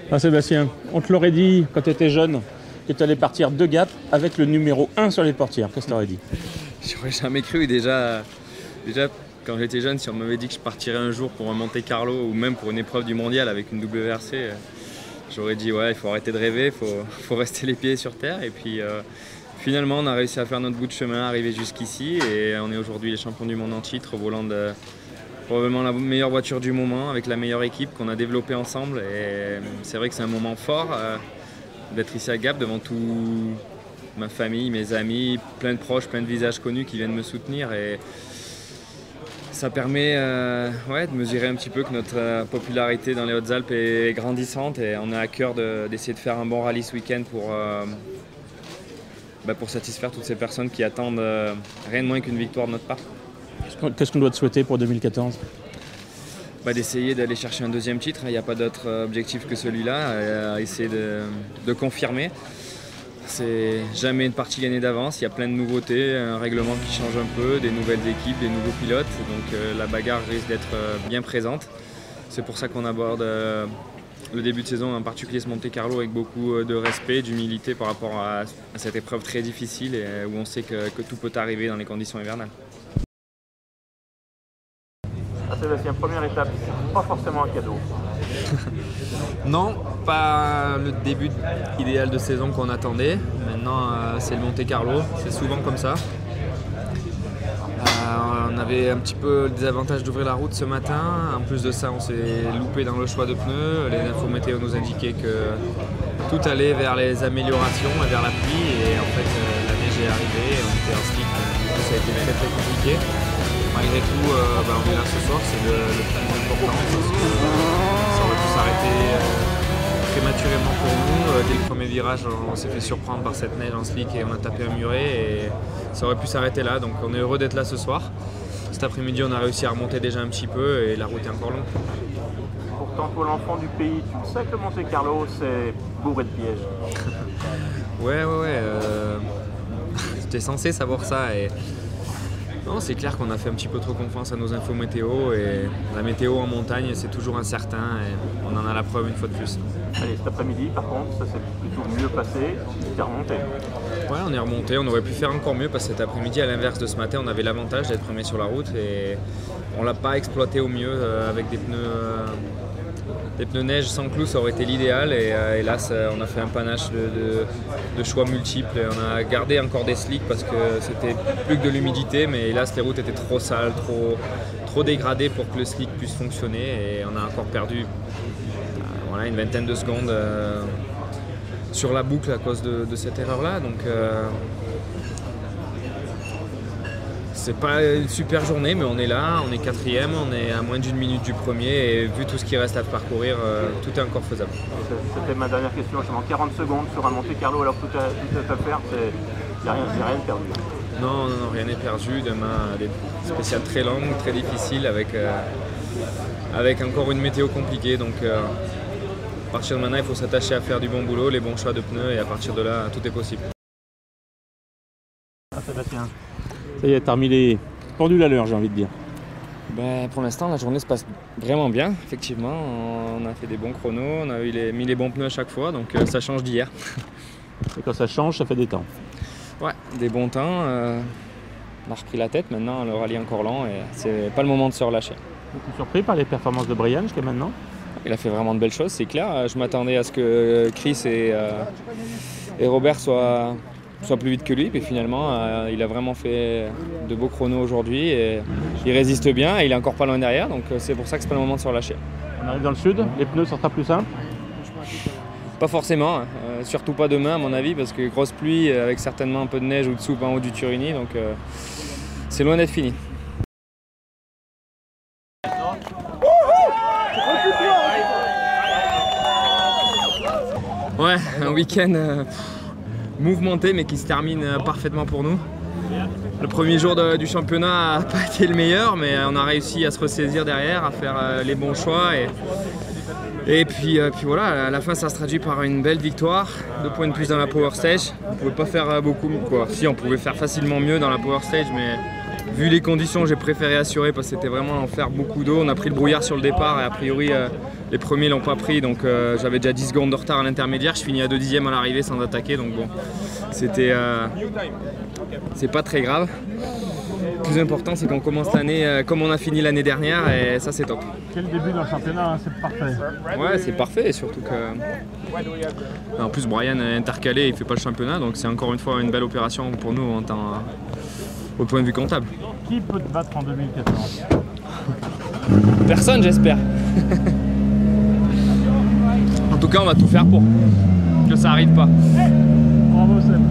Ah, Sébastien, on te l'aurait dit quand tu étais jeune que tu allais partir de Gap avec le numéro 1 sur les portières. Qu'est-ce que tu aurais dit? J'aurais jamais cru. Déjà quand j'étais jeune, si on m'avait dit que je partirais un jour pour un Monte-Carlo ou même pour une épreuve du mondial avec une WRC, j'aurais dit ouais, il faut arrêter de rêver, faut rester les pieds sur terre. Et puis finalement, on a réussi à faire notre bout de chemin, arriver jusqu'ici et on est aujourd'hui les champions du monde en titre au volant de probablement la meilleure voiture du moment avec la meilleure équipe qu'on a développée ensemble. Et c'est vrai que c'est un moment fort d'être ici à Gap devant toute ma famille, mes amis, plein de proches, plein de visages connus qui viennent me soutenir. Et ça permet de mesurer un petit peu que notre popularité dans les Hautes-Alpes est grandissante et on a à cœur d'essayer de faire un bon rallye ce week-end pour satisfaire toutes ces personnes qui attendent rien de moins qu'une victoire de notre part. Qu'est-ce qu'on doit te souhaiter pour 2014? D'essayer d'aller chercher un deuxième titre, il n'y a pas d'autre objectif que celui-là, essayer de confirmer. C'est jamais une partie gagnée d'avance, il y a plein de nouveautés, un règlement qui change un peu, des nouvelles équipes, des nouveaux pilotes, donc la bagarre risque d'être bien présente. C'est pour ça qu'on aborde le début de saison, en particulier ce Monte-Carlo, avec beaucoup de respect, d'humilité par rapport à cette épreuve très difficile et où on sait que tout peut arriver dans les conditions hivernales. Sébastien, première étape, pas forcément un cadeau. Non, pas le début idéal de saison qu'on attendait. Maintenant, c'est le Monte-Carlo, c'est souvent comme ça. On avait un petit peu le désavantage d'ouvrir la route ce matin. En plus de ça, on s'est loupé dans le choix de pneus. Les infos météo nous indiquaient que tout allait vers les améliorations et vers la pluie. Et en fait, la neige est arrivée, on était en slick, ça a été très très compliqué. Malgré tout, on est là ce soir, c'est le plus important. Ça aurait pu s'arrêter prématurément pour nous. Dès le premier virage, on s'est fait surprendre par cette neige en slick et on a tapé un muret et ça aurait pu s'arrêter là. Donc on est heureux d'être là ce soir. Cet après-midi, on a réussi à remonter déjà un petit peu et la route est encore longue. Pourtant, pour l'enfant du pays, tu le sais que le Monte-Carlo, c'est bourré de pièges. Ouais. J'étais censé savoir ça. Non, c'est clair qu'on a fait un petit peu trop confiance à nos infos météo et la météo en montagne c'est toujours incertain et on en a la preuve une fois de plus. Allez, cet après-midi par contre ça s'est plutôt mieux passé, tu es remonté. Ouais, on est remonté, on aurait pu faire encore mieux parce que cet après-midi à l'inverse de ce matin on avait l'avantage d'être premier sur la route et on l'a pas exploité au mieux avec des pneus neige sans clous, ça aurait été l'idéal et hélas on a fait un panache de choix multiples et on a gardé encore des slicks parce que c'était plus que de l'humidité mais hélas les routes étaient trop sales, trop dégradées pour que le slick puisse fonctionner et on a encore perdu une vingtaine de secondes sur la boucle à cause de cette erreur là donc c'est pas une super journée, mais on est là, on est quatrième, on est à moins d'une minute du premier et vu tout ce qui reste à parcourir, tout est encore faisable. C'était ma dernière question, justement 40 secondes sur un Monte-Carlo alors tout est à faire, il n'y a rien de perdu. Non, rien n'est perdu. Demain, des spéciales très longues, très difficiles avec encore une météo compliquée. Donc à partir de maintenant, il faut s'attacher à faire du bon boulot, les bons choix de pneus et à partir de là, tout est possible. Sébastien. Ça y est, t'as remis les pendules à l'heure, j'ai envie de dire. Pour l'instant, la journée se passe vraiment bien, effectivement. On a fait des bons chronos, on a mis les bons pneus à chaque fois, donc ça change d'hier. Et quand ça change, ça fait des temps. Ouais, des bons temps. On a repris la tête, maintenant le rallye est encore lent et c'est pas le moment de se relâcher. Tu es surpris par les performances de Brian jusqu'à maintenant? Il a fait vraiment de belles choses, c'est clair. Je m'attendais à ce que Chris et Robert soient plus vite que lui, puis finalement il a vraiment fait de beaux chronos aujourd'hui et il résiste bien et il est encore pas loin derrière, donc c'est pour ça que c'est pas le moment de se relâcher. On arrive dans le sud, les pneus ça sera plus simple? Pas forcément, surtout pas demain à mon avis parce que grosse pluie avec certainement un peu de neige ou de soupe en haut du Turini, donc c'est loin d'être fini. Ouais, un week-end mouvementé mais qui se termine parfaitement pour nous. Le premier jour du championnat n'a pas été le meilleur, mais on a réussi à se ressaisir derrière, à faire les bons choix. Et puis voilà, à la fin ça se traduit par une belle victoire, 2 points de plus dans la Power Stage. On ne pouvait pas faire beaucoup, quoi. Si, on pouvait faire facilement mieux dans la Power Stage, mais vu les conditions, j'ai préféré assurer parce que c'était vraiment l'enfer, beaucoup d'eau. On a pris le brouillard sur le départ et a priori les premiers l'ont pas pris, donc j'avais déjà 10 secondes de retard à l'intermédiaire. Je finis à 2 dixièmes à l'arrivée sans attaquer, donc bon, c'était c'est pas très grave. Le plus important, c'est qu'on commence l'année comme on a fini l'année dernière et ça c'est top. Quel début dans le championnat, hein, c'est parfait. Ouais, c'est parfait, et surtout que en plus Brian est intercalé, il fait pas le championnat, donc c'est encore une fois une belle opération pour nous au point de vue comptable. Qui peut te battre en 2014? Personne, j'espère. En tout cas, on va tout faire pour que ça arrive pas. Bravo Seb.